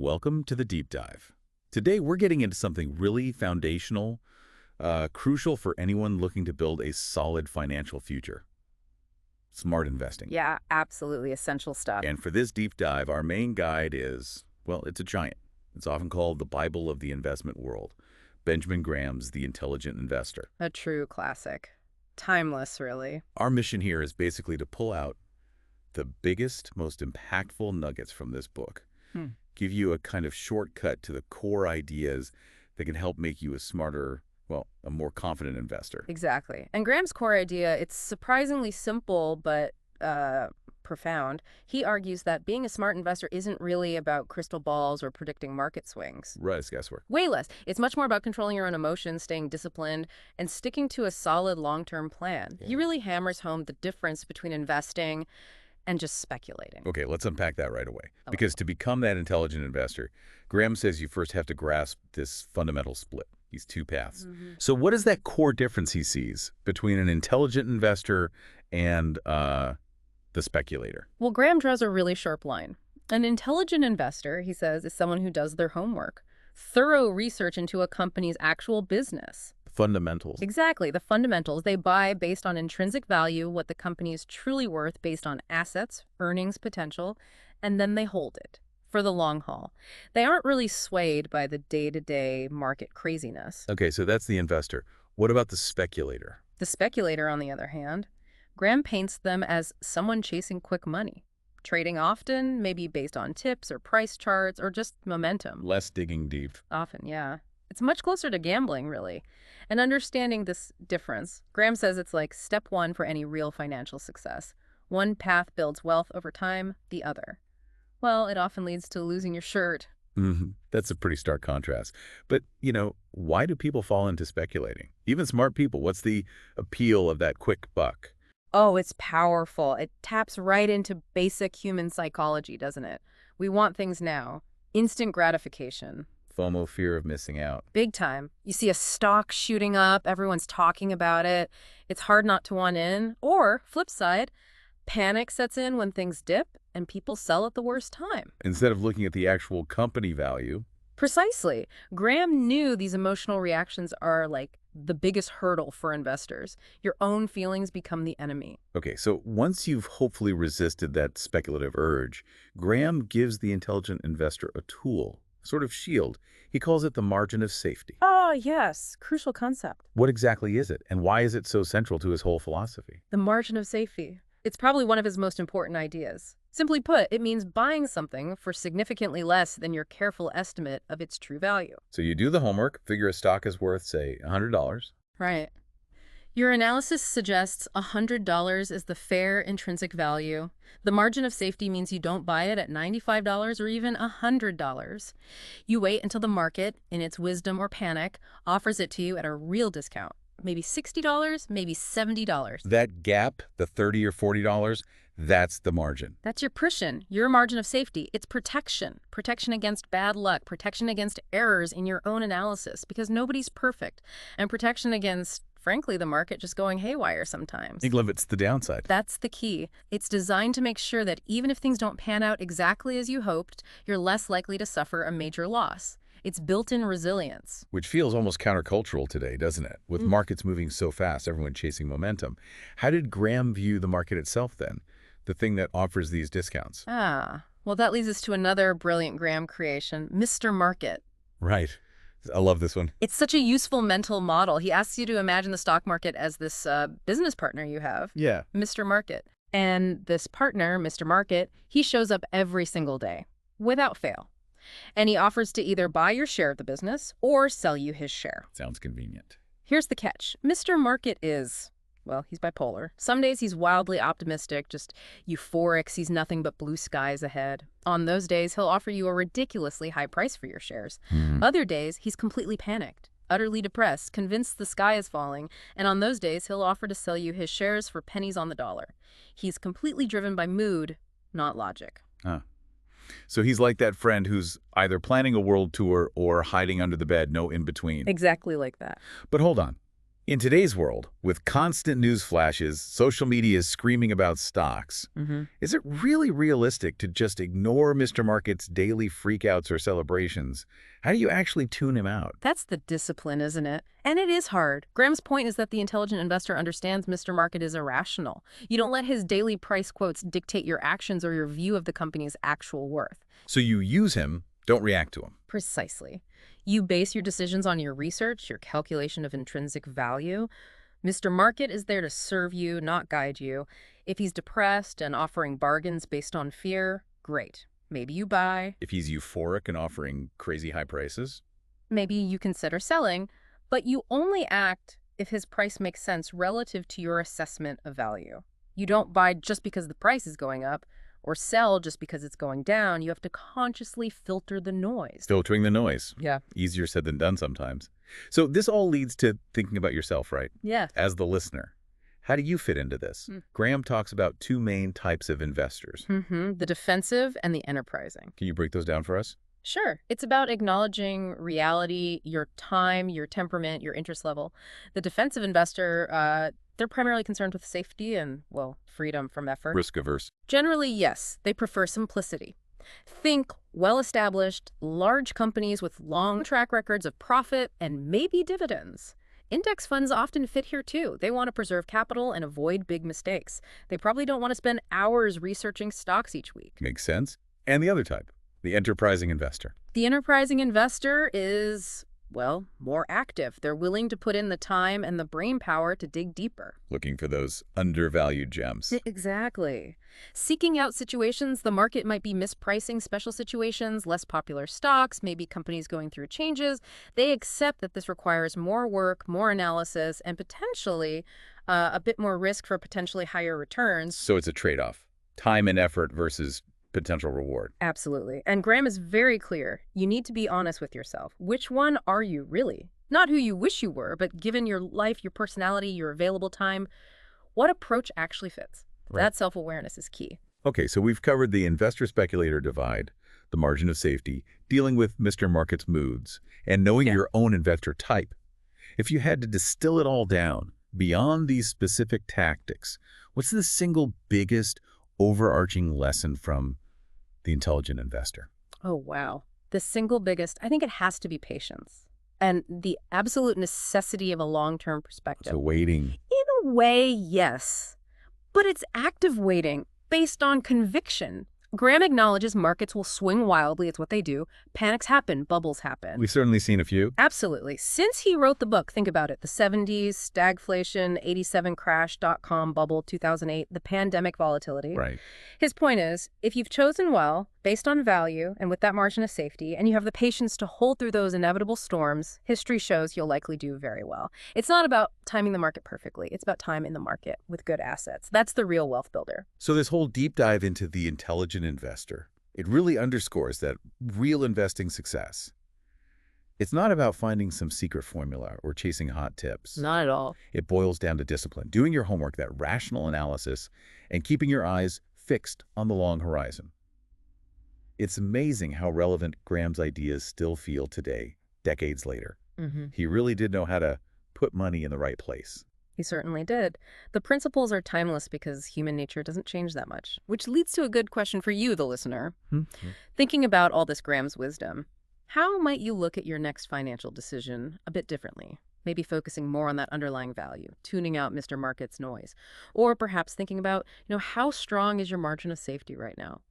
Welcome to the deep dive. Today we're getting into something really foundational, crucial for anyone looking to build a solid financial future. Smart investing. Yeah, absolutely essential stuff. And for this deep dive, our main guide is, well, it's a giant. It's often called the Bible of the investment world. Benjamin Graham's The Intelligent Investor. A true classic. Timeless, really. Our mission here is basically to pull out the biggest, most impactful nuggets from this book. Give you a kind of shortcut to the core ideas that can help make you a smarter, well, a more confident investor. Exactly. And Graham's core idea, it's surprisingly simple but profound. He argues that being a smart investor isn't really about crystal balls or predicting market swings. Right, it's guesswork. Way less. It's much more about controlling your own emotions, staying disciplined, and sticking to a solid long-term plan. He really hammers home the difference between investing and just speculating. Okay, let's unpack that right away. Because to become that intelligent investor, Graham says you first have to grasp this fundamental split, these two paths. So what is that core difference he sees between an intelligent investor and the speculator? Well, Graham draws a really sharp line. An intelligent investor, he says, is someone who does their homework, thorough research into a company's actual business. Fundamentals. Exactly, the fundamentals. They buy based on intrinsic value, what the company is truly worth based on assets, earnings potential, and then they hold it for the long haul. They aren't really swayed by the day-to-day market craziness. Okay, so that's the investor. What about the speculator? The speculator, on the other hand, Graham paints them as someone chasing quick money, trading often, maybe based on tips or price charts or just momentum. Less digging deep. Often, yeah. It's much closer to gambling, really. And understanding this difference, Graham says it's like step one for any real financial success. One path builds wealth over time, the other. Well, it often leads to losing your shirt. That's a pretty stark contrast. But, why do people fall into speculating? Even smart people, what's the appeal of that quick buck? Oh, it's powerful. It taps right into basic human psychology, doesn't it? We want things now. Instant gratification. FOMO, fear of missing out. Big time. You see a stock shooting up, everyone's talking about it. It's hard not to want in. Or, flip side, panic sets in when things dip and people sell at the worst time. Instead of looking at the actual company value. Precisely. Graham knew these emotional reactions are like the biggest hurdle for investors. Your own feelings become the enemy. Okay, so once you've hopefully resisted that speculative urge, Graham gives the intelligent investor a tool, sort of shield. He calls it the margin of safety. Oh, yes. Crucial concept. What exactly is it, and why is it so central to his whole philosophy? The margin of safety. It's probably one of his most important ideas. Simply put, it means buying something for significantly less than your careful estimate of its true value. So you do the homework, figure a stock is worth, say, $100. Right. Your analysis suggests $100 is the fair intrinsic value. The margin of safety means you don't buy it at $95 or even $100. You wait until the market, in its wisdom or panic, offers it to you at a real discount. Maybe $60, maybe $70. That gap, the $30 or $40, that's the margin. That's your cushion, your margin of safety. It's protection. Protection against bad luck, protection against errors in your own analysis, because nobody's perfect, and protection against, frankly, the market just going haywire sometimes. It limits the downside. That's the key. It's designed to make sure that even if things don't pan out exactly as you hoped, you're less likely to suffer a major loss. It's built-in resilience. Which feels almost countercultural today, doesn't it? With markets moving so fast, everyone chasing momentum. How did Graham view the market itself then? The thing that offers these discounts? Well, that leads us to another brilliant Graham creation, Mr. Market. Right. I love this one. It's such a useful mental model. He asks you to imagine the stock market as this business partner you have. Yeah. Mr. Market. And this partner, Mr. Market, he shows up every single day, without fail. And he offers to either buy your share of the business or sell you his share. Sounds convenient. Here's the catch. Mr. Market is, well, he's bipolar. Some days he's wildly optimistic, just euphoric, sees nothing but blue skies ahead. On those days, he'll offer you a ridiculously high price for your shares. Other days, he's completely panicked, utterly depressed, convinced the sky is falling, and on those days, he'll offer to sell you his shares for pennies on the dollar. He's completely driven by mood, not logic. So he's like that friend who's either planning a world tour or hiding under the bed, no in between. Exactly like that. But hold on. In today's world, with constant news flashes, social media is screaming about stocks. Is it really realistic to just ignore Mr. Market's daily freakouts or celebrations? How do you actually tune him out? That's the discipline, isn't it? And it is hard. Graham's point is that the intelligent investor understands Mr. Market is irrational. You don't let his daily price quotes dictate your actions or your view of the company's actual worth. So you use him, don't react to him. Precisely. You base your decisions on your research, your calculation of intrinsic value. Mr. Market is there to serve you, not guide you. If he's depressed and offering bargains based on fear, great. Maybe you buy. If he's euphoric and offering crazy high prices? Maybe you consider selling, but you only act if his price makes sense relative to your assessment of value. You don't buy just because the price is going up or sell just because it's going down. You have to consciously filter the noise. Filtering the noise. Yeah. Easier said than done sometimes. So this all leads to thinking about yourself, right? Yeah. As the listener. How do you fit into this? Graham talks about two main types of investors. The defensive and the enterprising. Can you break those down for us? Sure. It's about acknowledging reality, your time, your temperament, your interest level. The defensive investor, they're primarily concerned with safety and, well, freedom from effort. Risk averse. Generally, yes. They prefer simplicity. Think well-established, large companies with long track records of profit and maybe dividends. Index funds often fit here too. They want to preserve capital and avoid big mistakes. They probably don't want to spend hours researching stocks each week. Makes sense. And the other type, the enterprising investor. The enterprising investor is, well, more active. They're willing to put in the time and the brain power to dig deeper. Looking for those undervalued gems. Exactly. Seeking out situations the market might be mispricing special situations, less popular stocks, maybe companies going through changes. They accept that this requires more work, more analysis, and potentially a bit more risk for potentially higher returns. So it's a trade-off. Time and effort versus potential reward. Absolutely. And Graham is very clear. You need to be honest with yourself. Which one are you really? Not who you wish you were, but given your life, your personality, your available time, what approach actually fits? Right. That self-awareness is key. Okay, so we've covered the investor-speculator divide, the margin of safety, dealing with Mr. Market's moods, and knowing your own investor type. If you had to distill it all down, beyond these specific tactics, what's the single biggest overarching lesson from the intelligent investor? Oh, wow. The single biggest, I think it has to be patience and the absolute necessity of a long-term perspective. So waiting. In a way, yes. But it's active waiting based on conviction. Graham acknowledges markets will swing wildly. It's what they do. Panics happen. Bubbles happen. We've certainly seen a few. Absolutely. Since he wrote the book, think about it. The 70s, stagflation, 87 crash, dot-com bubble, 2008, the pandemic volatility. Right. His point is, if you've chosen well, based on value, and with that margin of safety, and you have the patience to hold through those inevitable storms, history shows you'll likely do very well. It's not about timing the market perfectly. It's about time in the market with good assets. That's the real wealth builder. So this whole deep dive into the intelligent investor, it really underscores that real investing success. It's not about finding some secret formula or chasing hot tips. Not at all. It boils down to discipline, doing your homework, that rational analysis, and keeping your eyes fixed on the long horizon. It's amazing how relevant Graham's ideas still feel today, decades later. He really did know how to put money in the right place. He certainly did. The principles are timeless because human nature doesn't change that much, which leads to a good question for you, the listener. Thinking about all this Graham's wisdom, how might you look at your next financial decision a bit differently? Maybe focusing more on that underlying value, tuning out Mr. Market's noise, or perhaps thinking about, how strong is your margin of safety right now?